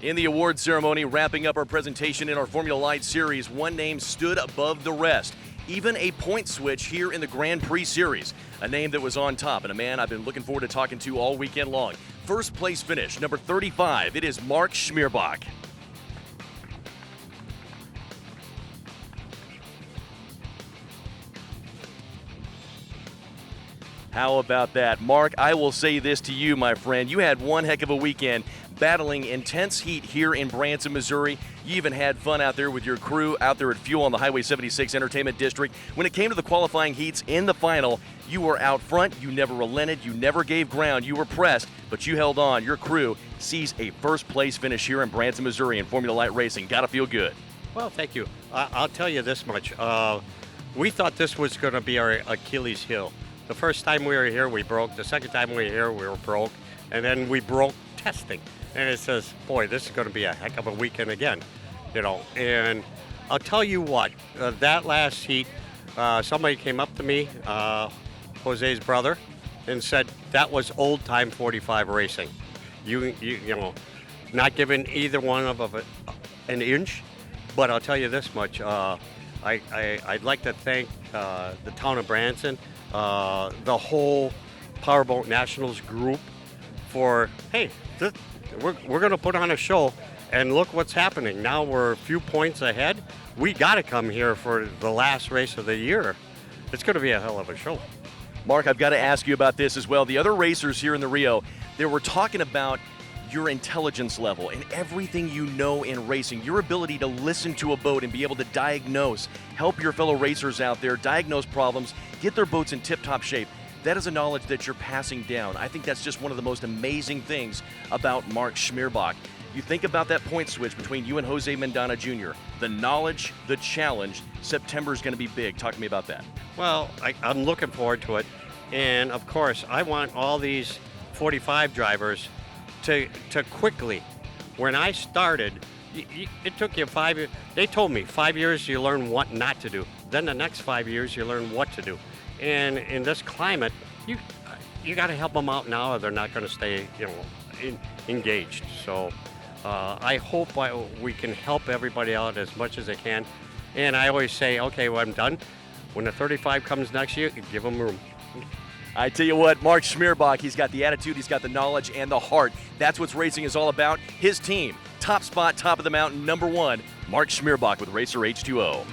In the award ceremony, wrapping up our presentation in our Formula Light series, one name stood above the rest. Even a point switch here in the Grand Prix Series. A name that was on top, and a man I've been looking forward to talking to all weekend long. First place finish, number 35. It is Mark Schmerbauch. How about that? Mark, I will say this to you, my friend. You had one heck of a weekend battling intense heat here in Branson, Missouri. You even had fun out there with your crew out there at Fuel on the Highway 76 Entertainment District. When it came to the qualifying heats in the final, you were out front. You never relented. You never gave ground. You were pressed, but you held on. Your crew sees a first-place finish here in Branson, Missouri in Formula Light racing. Got to feel good. Well, thank you. I'll tell you this much. We thought this was going to be our Achilles heel. The first time we were here, we broke. The second time we were here, we were broke. And then we broke testing. And it says, boy, this is going to be a heck of a weekend again, you know. And I'll tell you what, that last heat, somebody came up to me, Jose's brother, and said that was old-time 45 racing. You know, not giving either one of an inch, but I'll tell you this much. I'd like to thank the town of Branson, the whole Powerboat Nationals group for, hey, we're going to put on a show, and look what's happening. Now we're a few points ahead. We got to come here for the last race of the year. It's going to be a hell of a show. Mark, I've got to ask you about this as well. The other racers here in the Rio, they were talking about your intelligence level and everything you know in racing, your ability to listen to a boat and be able to diagnose, help your fellow racers out there, diagnose problems, get their boats in tip-top shape. That is a knowledge that you're passing down. I think that's just one of the most amazing things about Mark Schmerbauch. You think about that point switch between you and Jose Mendana Jr., the knowledge, the challenge. September is going to be big. Talk to me about that. Well, I'm looking forward to it. And, of course, I want all these 45 drivers to quickly. When I started, it took you 5 years. They told me 5 years you learn what not to do. Then the next 5 years you learn what to do. And in this climate, you got to help them out now, or they're not going to stay, you know, engaged. So I hope we can help everybody out as much as they can. And I always say, okay, well, I'm done. When the 35 comes next year, give them room. I tell you what, Mark Schmerbauch, he's got the attitude, he's got the knowledge and the heart. That's what racing is all about. His team, top spot, top of the mountain, number one, Mark Schmerbauch with Racer H2O.